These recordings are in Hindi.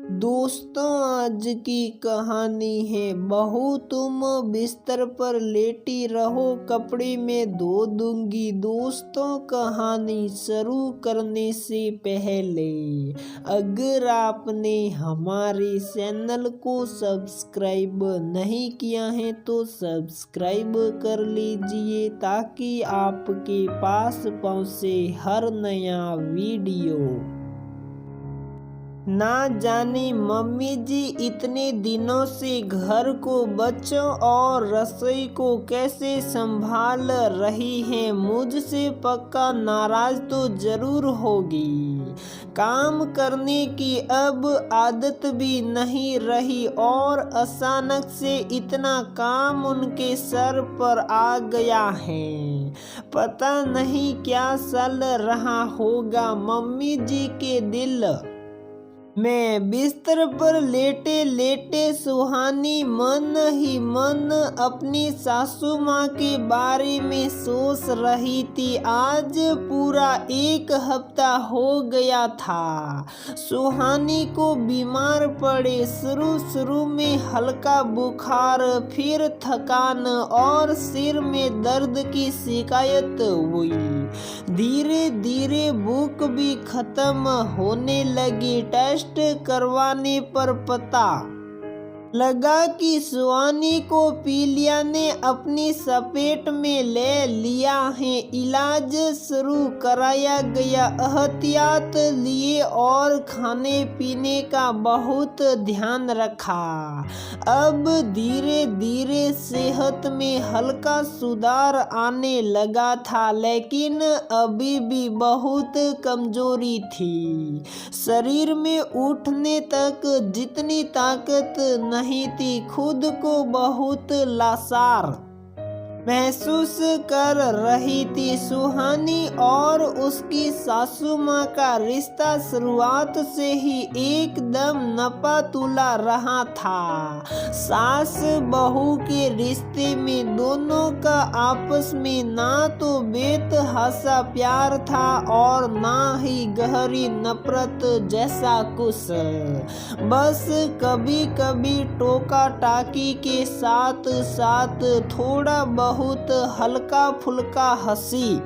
दोस्तों, आज की कहानी है बहू तुम बिस्तर पर लेटी रहो, कपड़े में धो दूंगी। दोस्तों, कहानी शुरू करने से पहले अगर आपने हमारे चैनल को सब्सक्राइब नहीं किया है तो सब्सक्राइब कर लीजिए ताकि आपके पास पहुंचे हर नया वीडियो। ना जाने मम्मी जी इतने दिनों से घर को, बच्चों और रसोई को कैसे संभाल रही हैं। मुझसे पक्का नाराज तो जरूर होगी। काम करने की अब आदत भी नहीं रही और अचानक से इतना काम उनके सर पर आ गया है। पता नहीं क्या चल रहा होगा मम्मी जी के दिल मैं। बिस्तर पर लेटे लेटे सुहानी मन ही मन अपनी सासू माँ के बारे में सोच रही थी। आज पूरा एक हफ्ता हो गया था सुहानी को बीमार पड़े। शुरू में हल्का बुखार, फिर थकान और सिर में दर्द की शिकायत हुई। धीरे धीरे भूख भी खत्म होने लगी। टेस्ट करवाने पर पता लगा कि सुहानी को पीलिया ने अपनी चपेट में ले लिया है। इलाज शुरू कराया गया, एहतियात लिए और खाने पीने का बहुत ध्यान रखा। अब धीरे धीरे सेहत में हल्का सुधार आने लगा था, लेकिन अभी भी बहुत कमजोरी थी। शरीर में उठने तक जितनी ताकत नहीं थी। खुद को बहुत लाचार महसूस कर रही थी। सुहानी और उसकी सासू माँ का रिश्ता शुरुआत से ही एकदम नपा तुला रहा था। सास बहू के रिश्ते में दोनों का आपस में ना तो बेतहाशा प्यार था और ना ही गहरी नफरत जैसा कुछ। बस कभी कभी टोका टाकी के साथ साथ थोड़ा बहुत हल्का फुल्का हंसी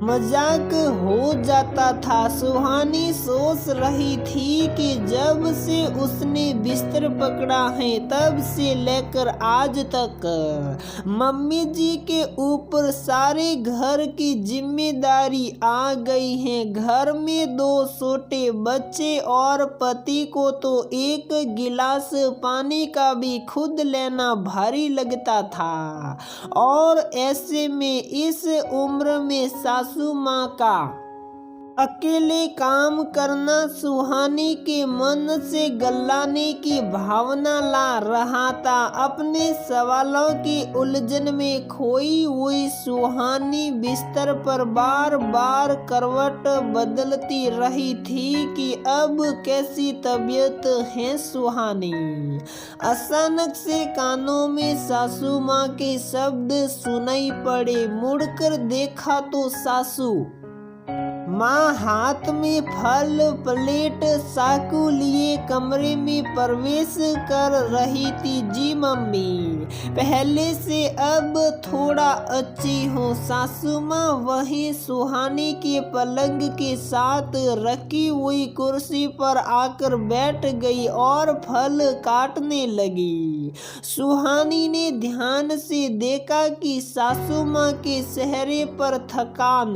मजाक हो जाता था। सुहानी सोच रही थी कि जब से उसने बिस्तर पकड़ा है तब से लेकर आज तक मम्मी जी के ऊपर सारे घर की जिम्मेदारी आ गई है। घर में 2 छोटे बच्चे और पति को तो एक गिलास पानी का भी खुद लेना भारी लगता था और ऐसे में इस उम्र में सासू माँ का अकेले काम करना सुहानी के मन से गलाने की भावना ला रहा था। अपने सवालों की उलझन में खोई हुई सुहानी बिस्तर पर बार बार करवट बदलती रही थी कि अब कैसी तबीयत है सुहानी। अचानक से कानों में सासू माँ के शब्द सुनाई पड़े। मुड़कर देखा तो सासू माँ हाथ में फल प्लेट चाकू लिए कमरे में प्रवेश कर रही थी। जी मम्मी, पहले से अब थोड़ा अच्छी हूँ। सासू माँ वहीं सुहानी के पलंग के साथ रखी हुई कुर्सी पर आकर बैठ गई और फल काटने लगी। सुहानी ने ध्यान से देखा कि सासू माँ के चेहरे पर थकान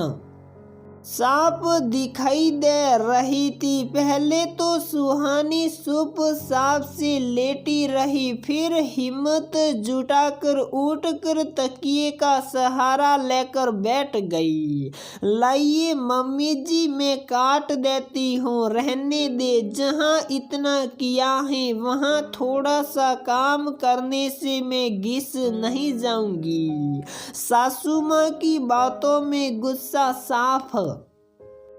साफ दिखाई दे रही थी। पहले तो सुहानी चुपचाप से लेटी रही, फिर हिम्मत जुटाकर उठकर तकिए का सहारा लेकर बैठ गई। लाइए मम्मी जी, मैं काट देती हूँ, रहने दे। जहाँ इतना किया है वहाँ थोड़ा सा काम करने से मैं घिस नहीं जाऊंगी। सासू माँ की बातों में गुस्सा साफ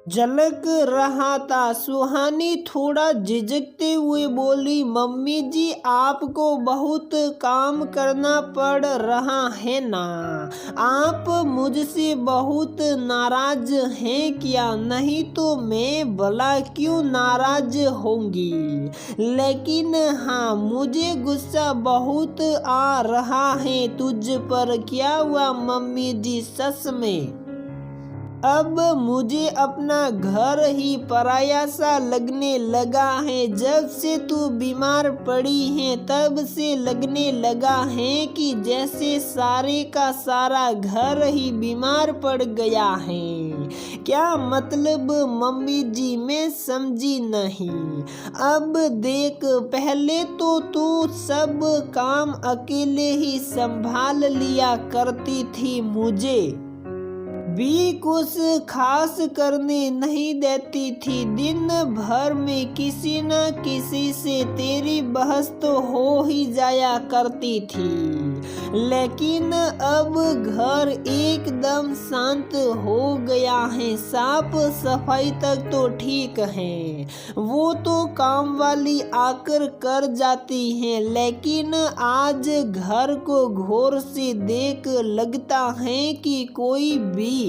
झलक रहा था। सुहानी थोड़ा झिझकते हुए बोली, मम्मी जी आपको बहुत काम करना पड़ रहा है ना? आप मुझसे बहुत नाराज हैं क्या? नहीं तो मैं भला क्यों नाराज होंगी? लेकिन हाँ, मुझे गुस्सा बहुत आ रहा है तुझ पर। क्या हुआ मम्मी जी? सच में अब मुझे अपना घर ही पराया सा लगने लगा है। जब से तू बीमार पड़ी है तब से लगने लगा है कि जैसे सारे का सारा घर ही बीमार पड़ गया है। क्या मतलब मम्मी जी? मैं समझी नहीं। अब देख, पहले तो तू सब काम अकेले ही संभाल लिया करती थी, मुझे भी कुछ खास करने नहीं देती थी। दिन भर में किसी न किसी से तेरी बहस तो हो ही जाया करती थी। लेकिन अब घर एकदम शांत हो गया है। साफ सफाई तक तो ठीक है, वो तो काम वाली आकर कर जाती है। लेकिन आज घर को गौर से देख लगता है कि कोई भी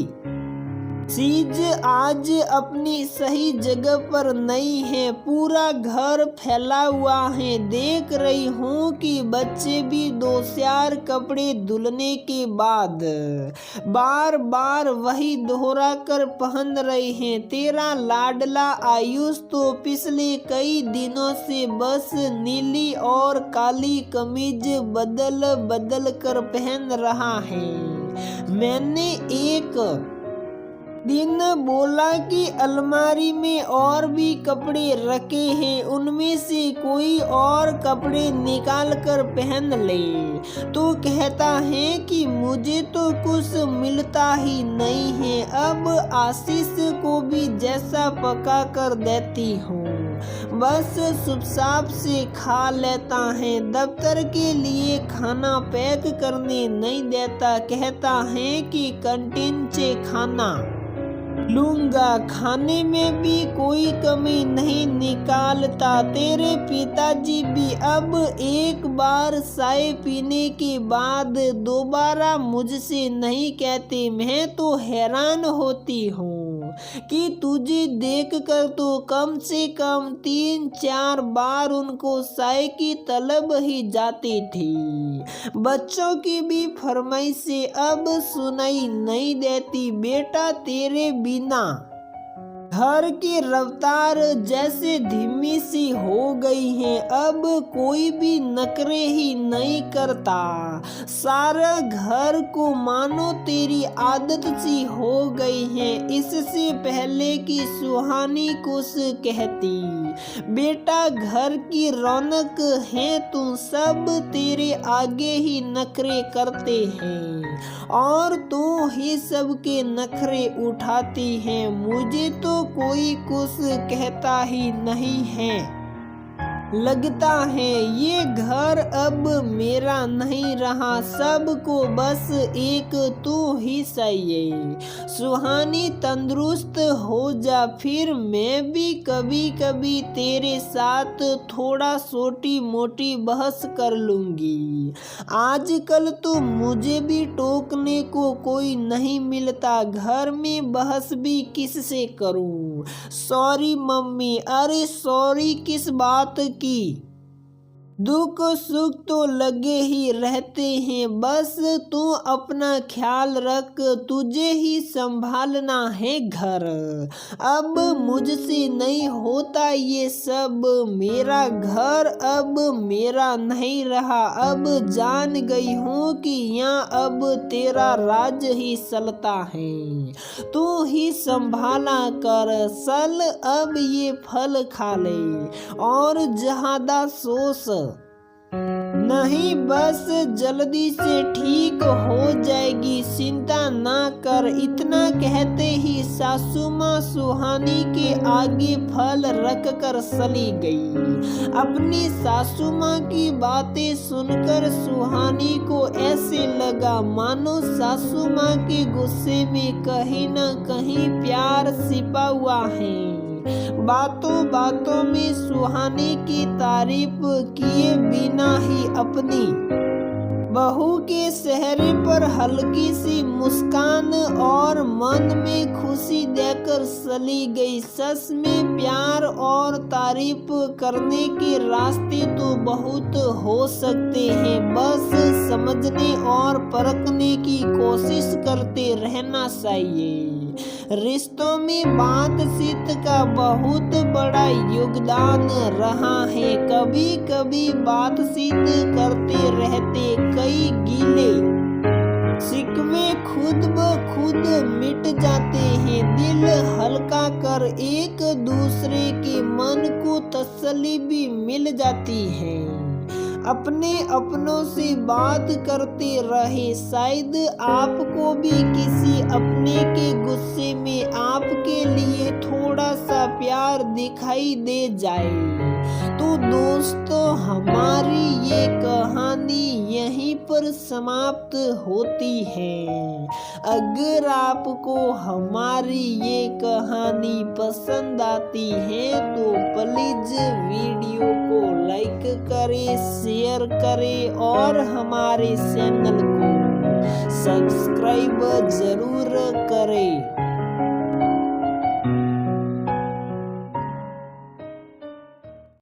चीज आज अपनी सही जगह पर नहीं है। पूरा घर फैला हुआ है। देख रही हूँ कि बच्चे भी दो चार कपड़े धुलने के बाद बार बार वही दोहरा कर पहन रहे हैं। तेरा लाडला आयुष तो पिछले कई दिनों से बस नीली और काली कमीज बदल बदल कर पहन रहा है। मैंने एक दिन बोला कि अलमारी में और भी कपड़े रखे हैं, उनमें से कोई और कपड़े निकाल कर पहन ले। तो कहता है कि मुझे तो कुछ मिलता ही नहीं है। अब आशीष को भी जैसा पका कर देती हूँ, बस चुपचाप से खा लेता है। दफ्तर के लिए खाना पैक करने नहीं देता। कहता है कि कैंटीन से खाना लूंगा। खाने में भी कोई कमी नहीं निकालता। तेरे पिताजी भी अब एक बार चाय पीने के बाद दोबारा मुझसे नहीं कहते। मैं तो हैरान होती हूँ कि तुझे देखकर तो कम से कम 3-4 बार उनको चाय की तलब ही जाती थी। बच्चों की भी फरमाइशें अब सुनाई नहीं देती। बेटा तेरे बिना घर की रफ्तार जैसे धीमी सी हो गई है। अब कोई भी नखरे ही नहीं करता। सारा घर को मानो तेरी आदत सी हो गई है। इससे पहले कि सुहानी कुछ कहती, बेटा घर की रौनक है, तुम सब तेरे आगे ही नखरे करते हैं और तू ही सबके नखरे उठाती है। मुझे तो कोई कुछ कहता ही नहीं है। लगता है ये घर अब मेरा नहीं रहा। सबको बस एक तू ही चाहिए। सुहानी तंदुरुस्त हो जा, फिर मैं भी कभी कभी तेरे साथ थोड़ा छोटी मोटी बहस कर लूंगी। आजकल तो मुझे भी टोकने को कोई नहीं मिलता। घर में बहस भी किससे करूं? Sorry mummy. अरे सॉरी किस बात की? दुख सुख तो लगे ही रहते हैं। बस तू अपना ख्याल रख, तुझे ही संभालना है घर। अब मुझसे नहीं होता ये सब। मेरा घर अब मेरा नहीं रहा। अब जान गई हूँ कि यहाँ अब तेरा राज ही चलता है। तू ही संभाला कर। चल अब ये फल खा ले और ज्यादा सोच नहीं, बस जल्दी से ठीक हो जाएगी, चिंता ना कर। इतना कहते ही सासू माँ सुहानी के आगे फल रख कर चली गई। अपनी सासू माँ की बातें सुनकर सुहानी को ऐसे लगा मानो सासू माँ के गुस्से में कहीं न कहीं प्यार छिपा हुआ है। बातों बातों में सुहानी की तारीफ किए बिना ही अपनी बहू के चेहरे पर हल्की सी मुस्कान और मन में खुशी देकर चली गई। सच में प्यार और तारीफ करने के रास्ते तो बहुत हो सकते हैं, बस समझने और परखने की कोशिश करते रहना चाहिए। रिश्तों में बातचीत का बहुत बड़ा योगदान रहा है। कभी कभी बातचीत करते रहते कई गिले शिकवे खुद ब खुद मिट जाते हैं। दिल हल्का कर एक दूसरे के मन को तसल्ली भी मिल जाती है। अपने अपनों से बात करते रहे, शायद आपको भी किसी अपने के गुस्से में आपके लिए थोड़ा सा प्यार दिखाई दे जाए। तो दोस्तों, हमारी ये कहानी यहीं पर समाप्त होती है। अगर आपको हमारी ये कहानी पसंद आती है तो प्लीज वीडियो को लाइक करें, शेयर करें और हमारे चैनल को सब्सक्राइब जरूर करें।